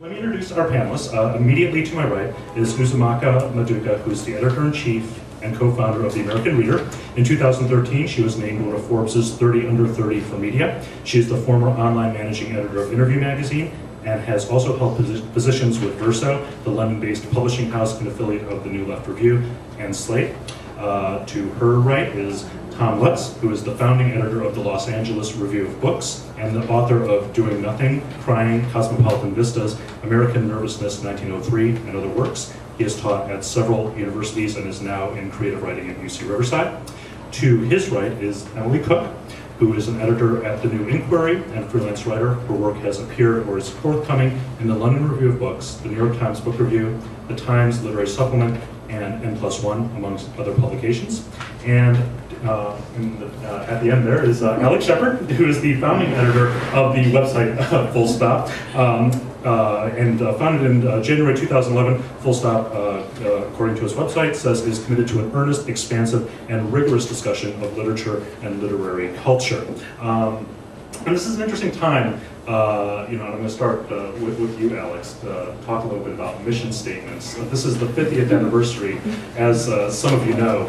Let me introduce our panelists. Immediately to my right is Uzoamaka Maduka, who's the editor-in-chief and co-founder of the American Reader. In 2013, she was named one of Forbes' 30 Under 30 for media. She is the former online managing editor of Interview magazine and has also held positions with Verso, the London-based publishing house and affiliate of the New Left Review, and Slate. To her right is Tom Lutz, who is the founding editor of the Los Angeles Review of Books and the author of Doing Nothing, Crying, Cosmopolitan Vistas, American Nervousness, 1903, and other works. He has taught at several universities and is now in creative writing at UC Riverside. To his right is Emily Cooke, who is an editor at The New Inquiry and freelance writer. Her work has appeared or is forthcoming in the London Review of Books, the New York Times Book Review, the Times Literary Supplement, and N+1, amongst other publications. And at the end there is Alex Shepard, who is the founding editor of the website Full Stop, and founded in January 2011. Full Stop, according to his website, says is committed to an earnest, expansive, and rigorous discussion of literature and literary culture. And this is an interesting time. I'm going to start with you, Alex, to talk a little bit about mission statements. This is the 50th anniversary, as some of you know,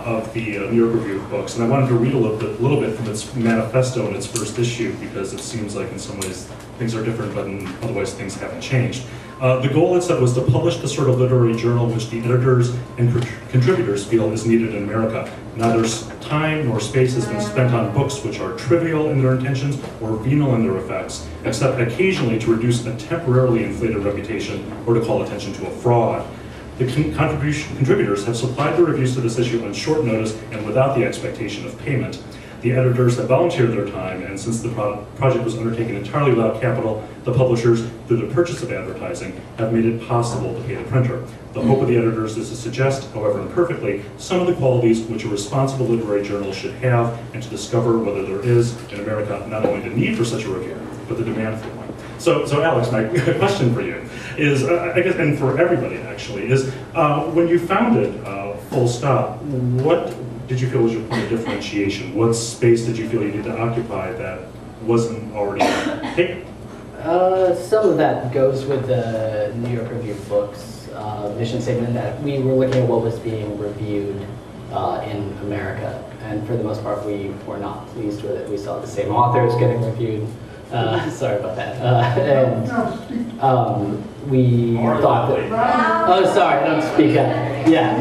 of the New York Review of Books, and I wanted to read a little bit from its manifesto in its first issue, because it seems like in some ways things are different, but otherwise things haven't changed. The goal it said was to publish the sort of literary journal which the editors and contributors feel is needed in America. Neither time nor space has been spent on books which are trivial in their intentions or venal in their effects, except occasionally to reduce a temporarily inflated reputation or to call attention to a fraud. The contributors have supplied the reviews to this issue on short notice and without the expectation of payment. The editors have volunteered their time, and since the project was undertaken entirely without capital, the publishers, through the purchase of advertising, have made it possible to pay the printer. The hope of the editors is to suggest, however imperfectly, some of the qualities which a responsible literary journal should have, and to discover whether there is, in America, not only the need for such a review, but the demand for one. So Alex, my question for you is, I guess, and for everybody actually, is when you founded Full Stop, what did you feel was your point of differentiation? What space did you feel you needed to occupy that wasn't already taken? Some of that goes with the New York Review of Books mission statement, that we were looking at what was being reviewed in America, and for the most part we were not pleased with it. We saw the same authors getting reviewed. Sorry about that. We thought that... Oh, sorry, don't speak up. Yeah.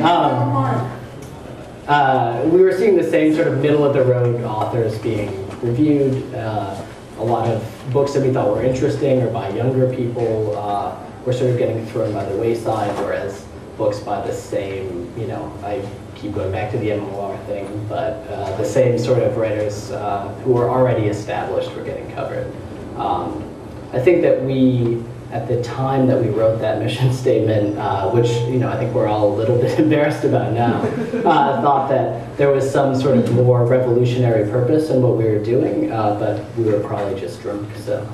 We were seeing the same sort of middle-of-the-road authors being reviewed. A lot of books that we thought were interesting or by younger people were sort of getting thrown by the wayside, whereas books by the same, I keep going back to the memoir thing, but the same sort of writers who were already established were getting covered. I think that we, at the time that we wrote that mission statement, which I think we're all a little bit embarrassed about now, thought that there was some sort of more revolutionary purpose in what we were doing, but we were probably just drunk, so.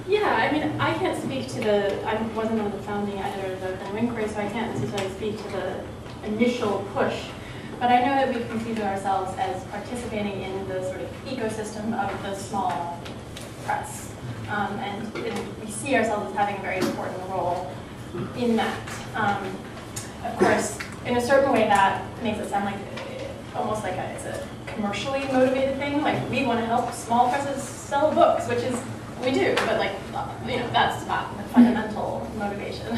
Yeah, I mean, I can't speak to I wasn't one of the founding editors of The New Inquiry, so I can't necessarily speak to the initial push. But I know that we conceived of ourselves as participating in the sort of ecosystem of the small press. And we see ourselves as having a very important role in that. Of course, in a certain way that makes it sound like almost like it's a commercially motivated thing. Like, we want to help small presses sell books, which is, we do, but that's not the fundamental motivation.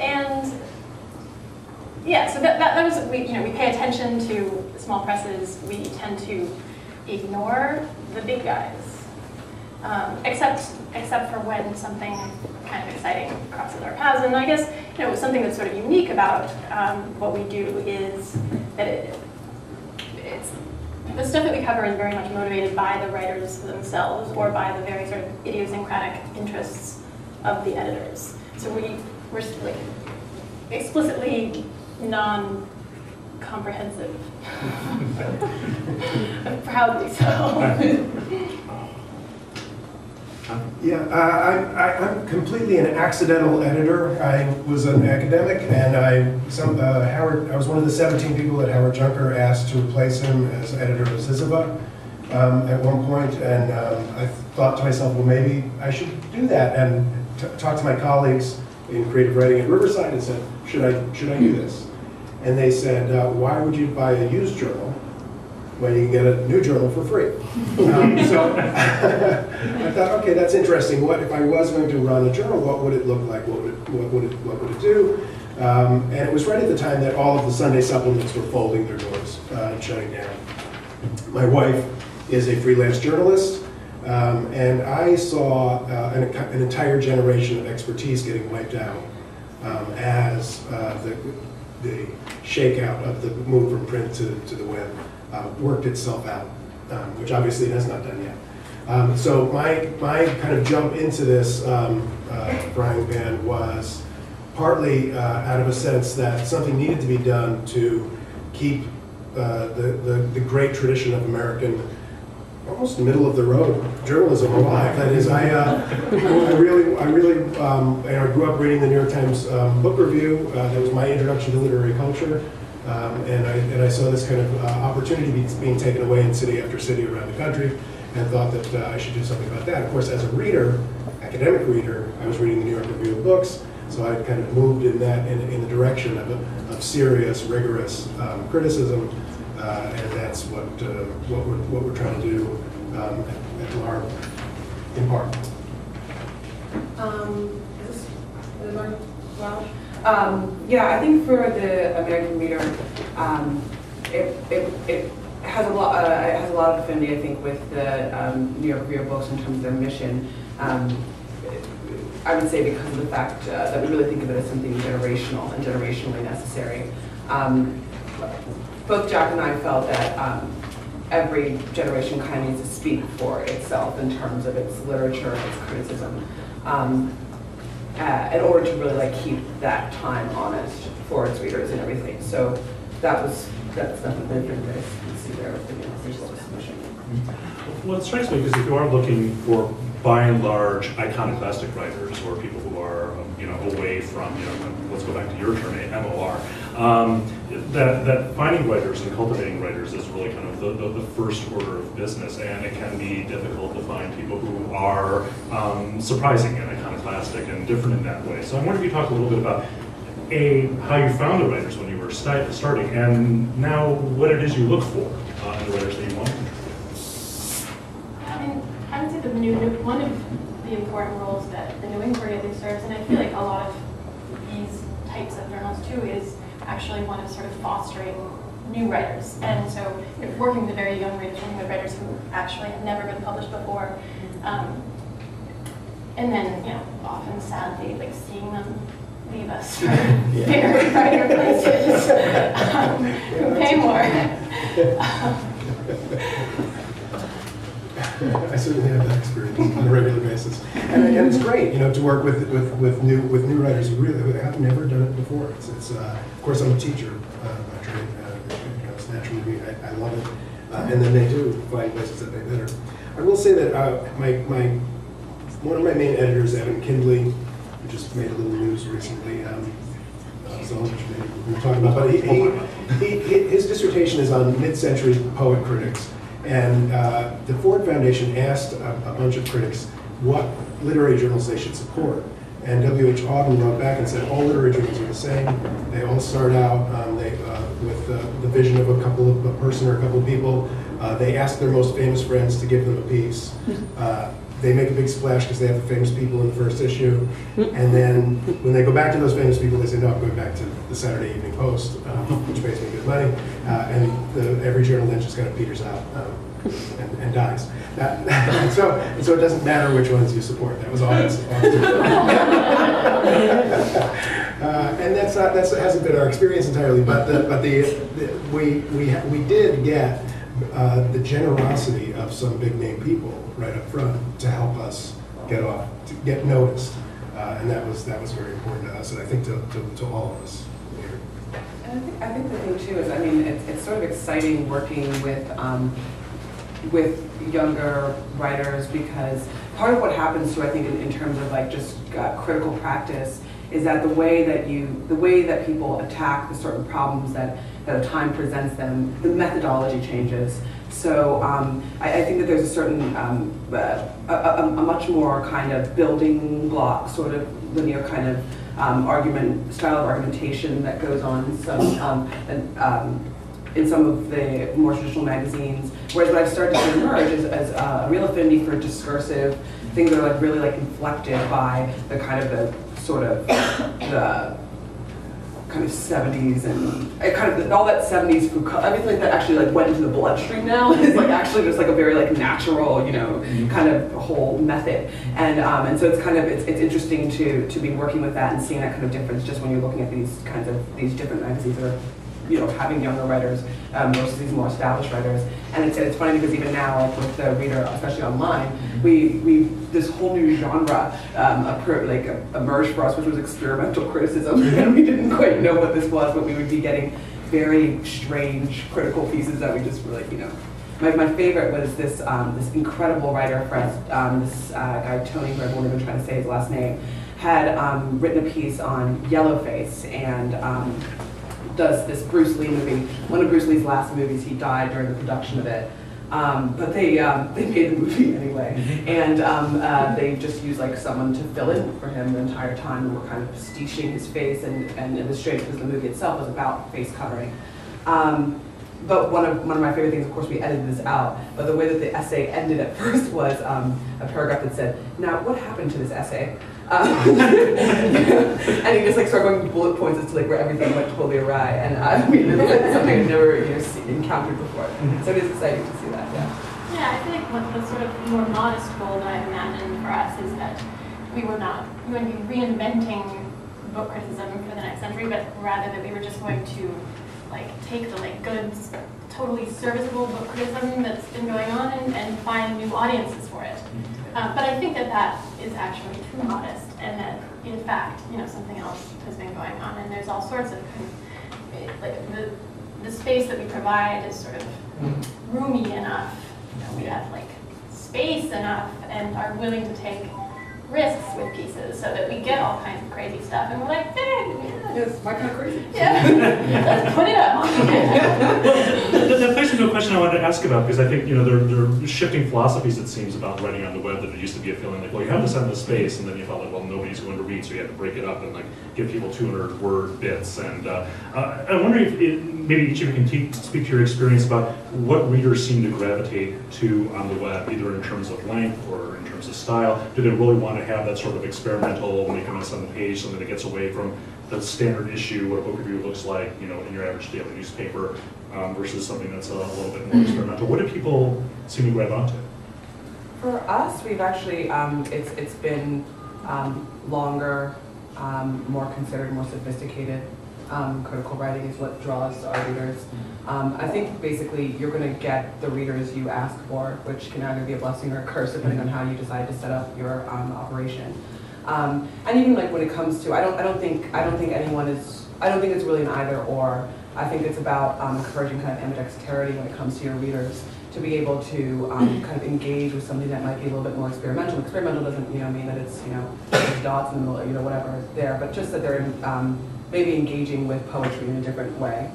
And yeah, so that was, we pay attention to small presses. We tend to ignore the big guys, except for when something kind of exciting crosses our paths. And I guess something that's sort of unique about what we do is that it's the stuff that we cover is very much motivated by the writers themselves, or by the very sort of idiosyncratic interests of the editors. So we're like explicitly non-comprehensive, proudly so. Yeah, I'm completely an accidental editor. I was an academic, and I was one of the 17 people that Howard Junker asked to replace him as editor of Ziziba. at one point, and I thought to myself, well, maybe I should do that, and talk to my colleagues in creative writing at Riverside and said, should I do this? And they said, why would you buy a used journal when you can get a new journal for free? So I thought, okay, that's interesting. What if I was going to run a journal? What would it look like? What would it do? And it was right at the time that all of the Sunday supplements were folding their doors and shutting down. My wife is a freelance journalist, and I saw an entire generation of expertise getting wiped out as the shakeout of the move from print to the web worked itself out, which obviously it has not done yet. So my kind of jump into this frying pan was partly out of a sense that something needed to be done to keep the great tradition of American, almost middle of the road journalism alive. That is, I really grew up reading the New York Times book review. That was my introduction to literary culture, and I saw this kind of opportunity being taken away in city after city around the country, and thought that I should do something about that. Of course, as a reader, academic reader, I was reading the New York Review of Books, so I kind of moved in the direction of serious, rigorous criticism. And that's what we're trying to do at LARP, in part. Is this loud? Yeah, I think for the American reader, it has a lot. It has a lot of affinity, I think, with the New York Review of Books in terms of their mission. I would say because of the fact that we really think of it as something generational and generationally necessary. Both Jack and I felt that every generation kind of needs to speak for itself in terms of its literature and its criticism, in order to really keep that time honest for its readers and everything. So that's definitely been nice to see their mission. Well, it strikes me because if you are looking for, by and large, iconoclastic writers or people who are, away from, let's go back to your term, MOR, that finding writers and cultivating writers is really kind of the first order of business, and it can be difficult to find people who are surprising and iconoclastic and different in that way. So I wonder if you talk a little bit about how you found the writers when you were starting, and now what it is you look for in the writers that you want to contribute. I would say one of the important roles that the New Inquiry at least serves, and I feel like a lot of these types of journals too, is actually one of sort of fostering new writers. And so working with very young writers, working with writers who actually have never been published before, and then often sadly seeing them leave us for bigger, brighter places who pay more. I certainly have that experience on a regular basis, and it's great, to work with new writers who really have never done it before. It's of course I'm a teacher by trade. It's naturally me. I love it, and then they do find places that they better. I will say that one of my main editors, Evan Kindley, who just made a little news recently. So which maybe we'll talk about, but his dissertation is on mid-century poet critics. And the Ford Foundation asked a bunch of critics what literary journals they should support. And W.H. Auden wrote back and said all literary journals are the same. They all start out with the vision of a person or a couple of people. They ask their most famous friends to give them a piece. They make a big splash because they have the famous people in the first issue. And then when they go back to those famous people, they say, no, I'm going back to the Saturday Evening Post, which pays me good money. And every journal then just kind of peters out and dies. So it doesn't matter which ones you support. That was Auden's. And that hasn't been our experience entirely, but we did get the generosity of some big name people right up front to help us get noticed, and that was very important to us, and I think to all of us here. And I think the thing too is, it's sort of exciting working with younger writers, because part of what happens too, I think, in terms of just critical practice, is that the way that people attack the certain problems that a time presents them, the methodology changes. So I think that there's a certain, a much more kind of building block, sort of linear kind of style of argumentation that goes on in some of the more traditional magazines. Whereas what I've started to emerge is as a real affinity for discursive things that are like really like inflected by the kind of the sort of the kind of 70s and kind of all that 70s Foucault, everything that actually like went into the bloodstream now is like actually just like a very like natural, you know, kind of whole method. And so it's kind of, it's interesting to be working with that and seeing that kind of difference just when you're looking at these kinds of, these different magazines that are, you know, having younger writers versus these more established writers. And it's funny because even now, like with the reader, especially online, we this whole new genre emerged for us, which was experimental criticism, and we didn't quite know what this was, but we would be getting very strange critical pieces that we just were like, you know. My favorite was this this incredible writer, this guy Tony, who I won't even try to say his last name, had written a piece on Yellowface and does this Bruce Lee movie. One of Bruce Lee's last movies, he died during the production of it. But they made the movie anyway, and they just used like someone to fill in for him the entire time, and were kind of stitching his face and illustrating, because the movie itself was about face covering. But one of my favorite things, of course, we edited this out, but the way that the essay ended at first was a paragraph that said, "Now, what happened to this essay?" And he just like started going bullet points as to like where everything went totally awry, and I mean, it's something I've never encountered before. So it is exciting to see that. Yeah. Yeah, I feel like what the sort of more modest goal that I've imagined for us is that we wouldn't be reinventing book criticism for the next century, but rather that we were just going to like take the like good, totally serviceable book criticism that's been going on and find new audiences for it. But I think that that is actually too modest, and that in fact, you know, something else has been going on, and there's all sorts of like the space that we provide is sort of roomy enough. You know, we have like space enough and are willing to take risks with pieces so that we get all kinds of crazy stuff, and we're like, hey, yeah, Yes, my kind of crazy. yeah, let's put it up. That plays into a question I wanted to ask about, because I think, you know, there are shifting philosophies, it seems, about writing on the web. That it used to be a feeling like, well, you have this endless space, and then you felt like, well, nobody's going to read, so you had to break it up and like give people 200-word bits. And I wonder if maybe each of you can speak to your experience about what readers seem to gravitate to on the web, either in terms of length or in terms of style. Do they really want to have that sort of experimental, when they come on the page, something that gets away from the standard issue, what a book review looks like, you know, in your average daily newspaper, versus something that's a little bit more experimental? What do people seem to grab onto? For us, we've actually, it's been longer, more considered, more sophisticated. Critical writing is what draws our readers. I think basically you're going to get the readers you ask for, which can either be a blessing or a curse depending on how you decide to set up your operation. And even like when it comes to, I don't think it's really an either or. I think it's about encouraging kind of ambidexterity when it comes to your readers, to be able to kind of engage with something that might be a little bit more experimental. Experimental doesn't, you know, mean that it's, you know, there's dots in the middle, you know, whatever there, but just that they're maybe engaging with poetry in a different way.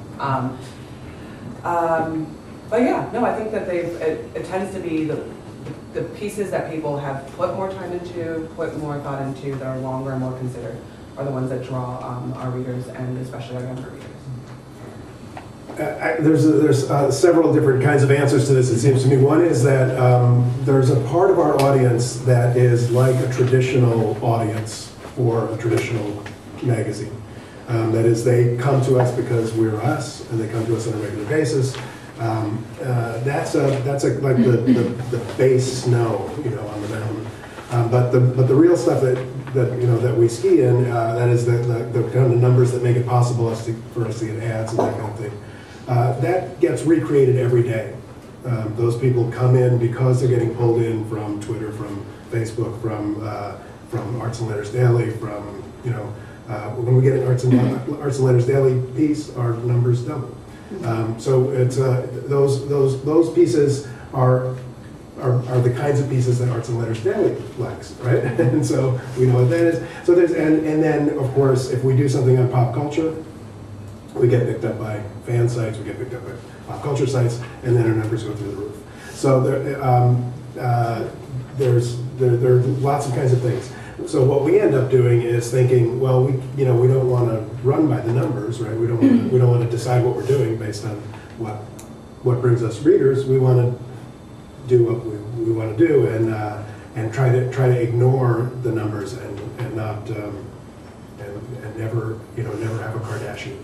But yeah, no, I think that it tends to be the pieces that people have put more time into, put more thought into, that are longer and more considered, are the ones that draw our readers, and especially our younger readers. There's several different kinds of answers to this, it seems to me. One is that there's a part of our audience that is like a traditional audience for a traditional magazine. That is, they come to us because we're us, and they come to us on a regular basis. That's like the base snow, you know, on the mountain. But the real stuff that we ski in, that is the kind of numbers that make it possible for us to get ads and that kind of thing. That gets recreated every day. Those people come in because they're getting pulled in from Twitter, from Facebook, from Arts and Letters Daily, from, you know, when we get an Arts and Letters Daily piece, our numbers double. So it's those pieces are the kinds of pieces that Arts and Letters Daily likes, right? And so we know what that is. So there's and then of course, if we do something on pop culture, We get picked up by fan sites, we get picked up by pop culture sites, and then our numbers go through the roof. So there are lots of kinds of things. So what we end up doing is thinking, well, we don't want to run by the numbers, right? We don't want to decide what we're doing based on what brings us readers. We want to do what we want to do and try to ignore the numbers and not and never have a Kardashian.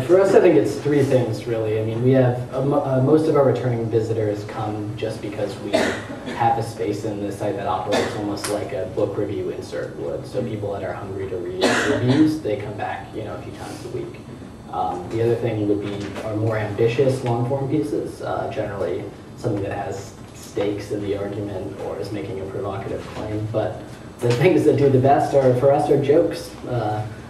For us, I think it's three things, really. I mean, we have most of our returning visitors come just because we have a space in the site that operates almost like a book review insert would. So people that are hungry to read reviews, they come back, a few times a week. The other thing would be our more ambitious long-form pieces, generally something that has stakes in the argument or is making a provocative claim. But the things that do the best for us are jokes.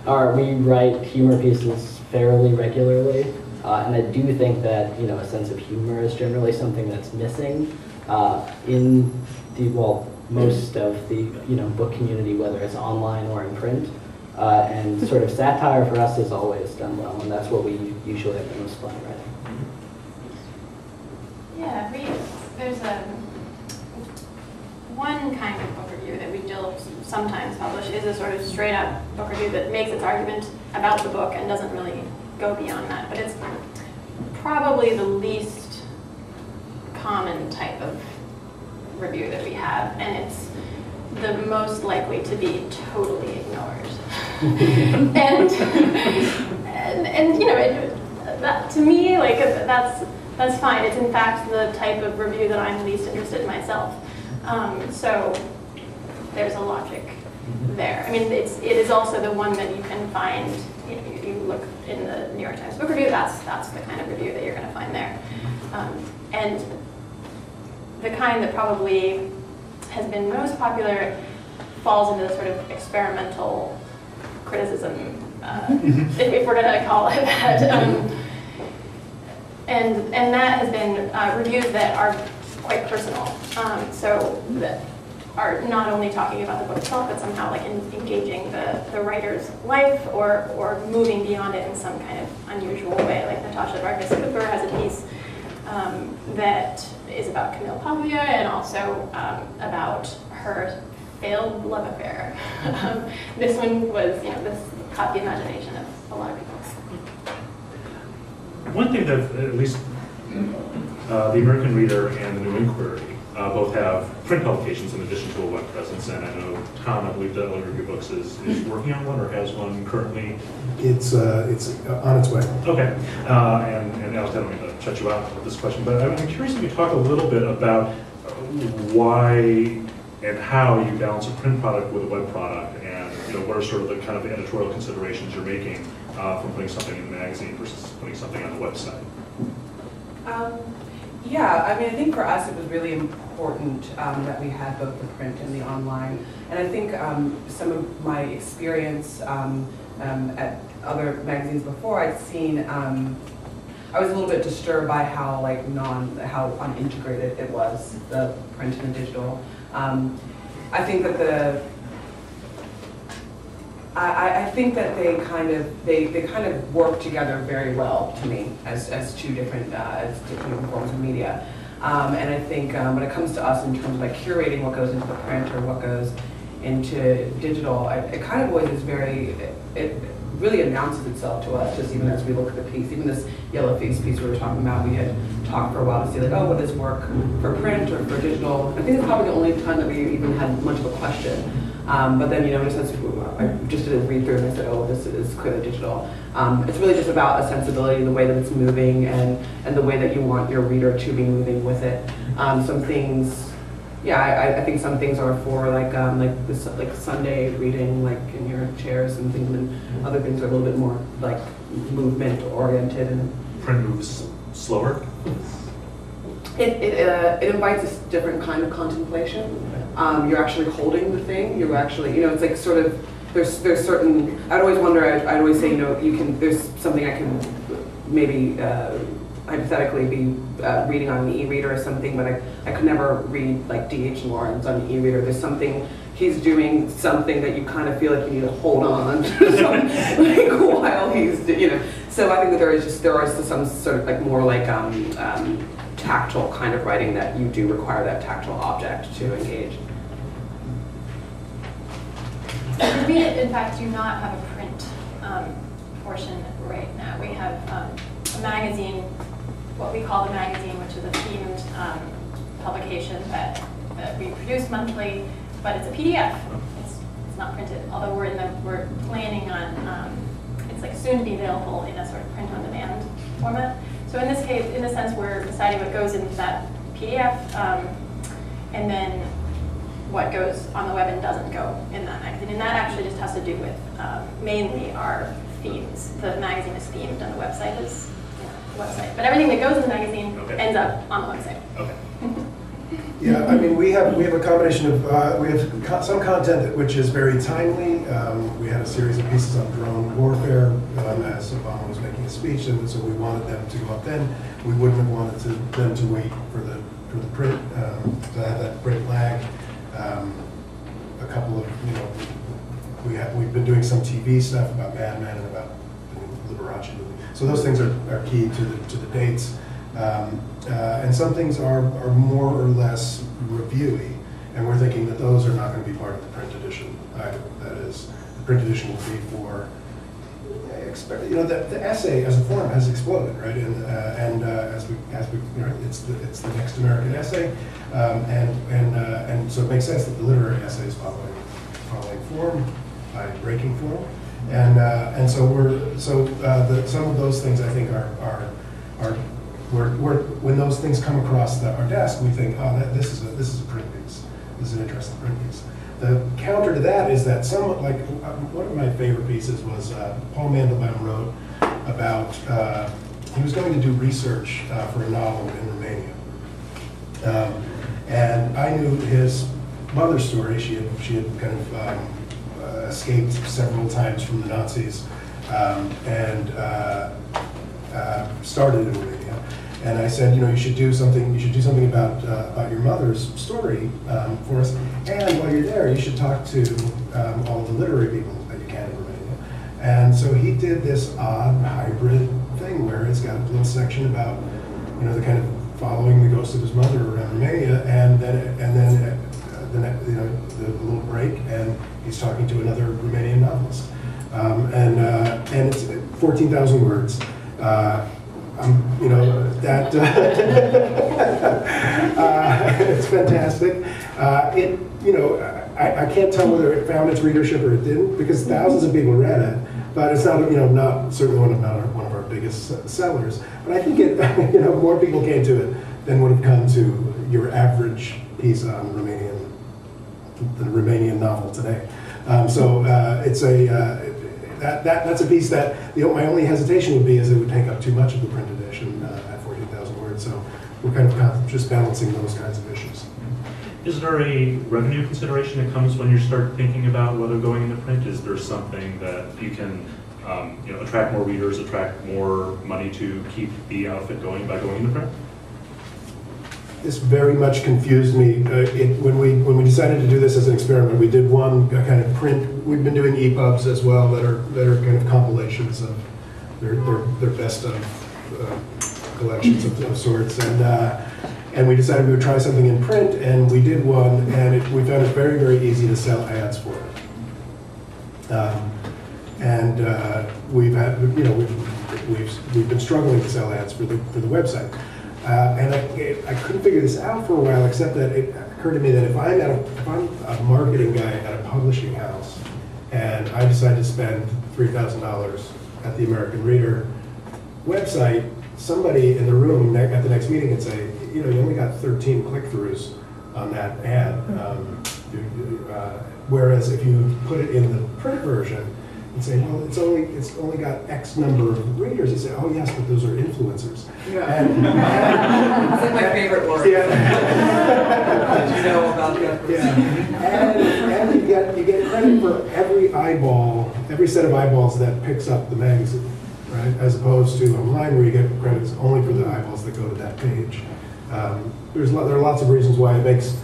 We write humor pieces fairly regularly, and I do think that a sense of humor is generally something that's missing in most of the book community, whether it's online or in print. And sort of satire for us has always done well, and that's what we usually have the most fun writing. Yeah, there's one kind of book review that we still sometimes publish is a sort of straight up book review that makes its argument about the book and doesn't really go beyond that. But it's probably the least common type of review that we have, and it's the most likely to be totally ignored. and that, to me, that's fine. It's in fact the type of review that I'm least interested in myself. So there's a logic there. I mean, it is also the one that you can find. You look in the New York Times Book Review. That's the kind of review that you're going to find there, and the kind that probably has been most popular falls into the sort of experimental criticism, if we're going to call it that. And that has been reviews that are quite personal, so that are not only talking about the book itself, but somehow like engaging the writer's life or moving beyond it in some kind of unusual way. Like Natasha Vargas Cooper has a piece that is about Camille Paglia and also about her failed love affair. This one was, this caught the imagination of a lot of people. One thing that at least the American Reader and the New Inquiry both have print publications in addition to a web presence, and I know Tom, I believe that LA Review Books is working on one or has one currently. It's on its way. Okay, and Alex, I don't mean to shut you out with this question, but I'm curious if you talk a little bit about why and how you balance a print product with a web product, and what are sort of the kind of editorial considerations you're making from putting something in the magazine versus putting something on the website. Yeah, I mean, I think for us it was really important that we had both the print and the online. And I think some of my experience at other magazines before, I'd seen, I was a little bit disturbed by how unintegrated it was, the print and the digital. I think that I think that they kind of work together very well to me as two different forms of media, and I think when it comes to us in terms of like curating what goes into the print or what goes into digital, it kind of always is it really announces itself to us just even as we look at the piece. Even this yellow face piece we were talking about, we had talked for a while to see like, oh, will this work for print or for digital? I think it's probably the only time that we even had much of a question. But then, in a sense, I just did a read through and I said, oh, this is clearly digital. It's really just about a sensibility, the way that it's moving, and the way that you want your reader to be moving with it. Some things, I think some things are for like Sunday reading, like in your chairs and things, and other things are a little bit more like movement oriented. And Print moves slower? It invites a different kind of contemplation. You're actually holding the thing. You're actually, it's like sort of, there's certain, I'd always wonder, I'd always say, there's something I can maybe hypothetically be reading on an e-reader or something, but I could never read like D.H. Lawrence on an e-reader. There's something, he's doing something that you kind of feel like you need to hold on to like while he's, So I think that there is some sort of like more like tactile kind of writing that you do require that tactile object to engage. We, in fact, do not have a print portion right now. We have a magazine, what we call the magazine, which is a themed publication that we produce monthly, but it's a PDF. It's not printed, although we're planning on, it's like soon to be available in a sort of print-on-demand format. So in this case, in this sense, we're deciding what goes into that PDF, and then what goes on the web and doesn't go in that magazine. And that actually just has to do with mainly our themes. The magazine is themed and the website is the website. But everything that goes in the magazine ends up on the website. Okay. Yeah, I mean, we have a combination of, we have some content which is very timely. We had a series of pieces on drone warfare as Obama was making a speech, and so we wanted them to go up then. We wouldn't have wanted them to wait for the print, to have that print lag. A couple of, we've been doing some TV stuff about Mad Men and about the Liberace movie. So those things are key to the dates. And some things are more or less reviewy, and we're thinking that those are not going to be part of the print edition either. That is, the print edition will be for, the essay as a form has exploded, right? And as we it's the next American essay, and so it makes sense that the literary essay is following form by breaking form, and so some of those things I think are when those things come across our desk, we think, oh, this is a print piece. This is an interesting print piece. The counter to that is that one of my favorite pieces was Paul Mandelbaum wrote about, he was going to do research for a novel in Romania. And I knew his mother's story. She had kind of escaped several times from the Nazis and started in Romania. And I said, you should do something. You should do something about your mother's story for us. And while you're there, you should talk to all the literary people that you can in Romania. And so he did this odd hybrid thing where it's got a little section about, the kind of following the ghost of his mother around Romania, and then the little break, and he's talking to another Romanian novelist. And it's 14,000 words. It's fantastic. I can't tell whether it found its readership or it didn't, because thousands of people read it, but it's not, not certainly one of our biggest sellers. But I think it, more people came to it than would have come to your average piece on the Romanian novel today. It's a. That's a piece that my only hesitation would be is it would take up too much of the print edition at 14,000 words. So we're kind of just balancing those kinds of issues. Is there a revenue consideration that comes when you start thinking about whether going into print? Is there something that you can attract more readers, attract more money to keep the outfit going by going into print? This very much confused me. When we decided to do this as an experiment, we did one kind of print. We've been doing EPUBs as well that are kind of compilations of their best of collections of sorts, and we decided we would try something in print, and we did one, and we found it very, very easy to sell ads for it. We've had we've been struggling to sell ads for the website. And I couldn't figure this out for a while, except that it occurred to me that if I'm a marketing guy at a publishing house, and I decide to spend $3,000 at the American Reader website, somebody in the room at the next meeting can say, you only got 13 click-throughs on that ad. Whereas if you put it in the print version, and say, well, it's only got X number of readers. You say, oh yes, but those are influencers. Yeah. It's like my favorite word. Yeah. Did you know about that? Yeah. And you get credit for every eyeball, every set of eyeballs that picks up the magazine. right? As opposed to online where you get credits only for the eyeballs that go to that page. There are lots of reasons why it makes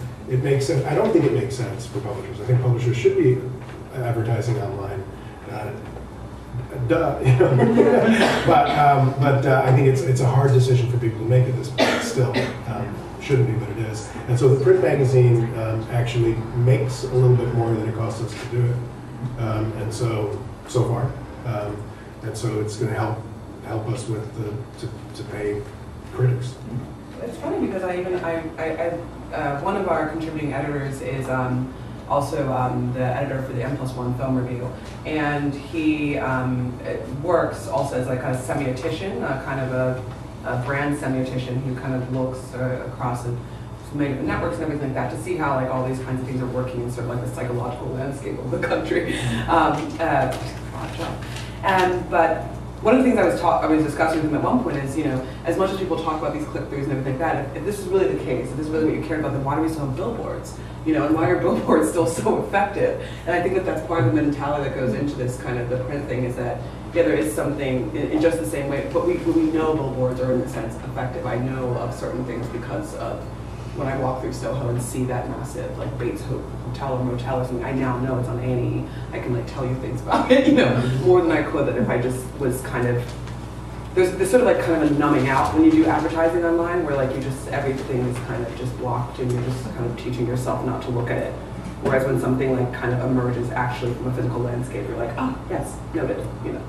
sense. I don't think it makes sense for publishers. I think publishers should be advertising online. Duh, you know. but I think it's a hard decision for people to make at this point. Still, shouldn't be, but it is. And so the print magazine actually makes a little bit more than it costs us to do it. And so far, and so it's going to help us with to pay critics. It's funny because one of our contributing editors is also the editor for the N+1 film review, and he works also as like a semiotician, kind of a brand semiotician who kind of looks across many networks and everything like that to see how like all these kinds of things are working in sort of like the psychological landscape of the country. But one of the things I was discussing with him at one point is, you know, as much as people talk about these click-throughs and everything like that, if this is really the case, if this is really what you care about, then why do we still have billboards? You know, and why are billboards still so effective? And I think that that's part of the mentality that goes into this kind of the print thing is that, yeah, there is something in just the same way, but we know billboards are in a sense effective. I know of certain things because of when I walk through Soho and see that massive like Bates Hotel or Motel or something, I now know it's on A&E. I can like tell you things about it, you know, more than I could that if I just was kind of, there's sort of like kind of a numbing out when you do advertising online where like you just, everything is kind of just blocked and you're just kind of teaching yourself not to look at it. Whereas when something like kind of emerges actually from a physical landscape, you're like, oh, yes, noted, you know.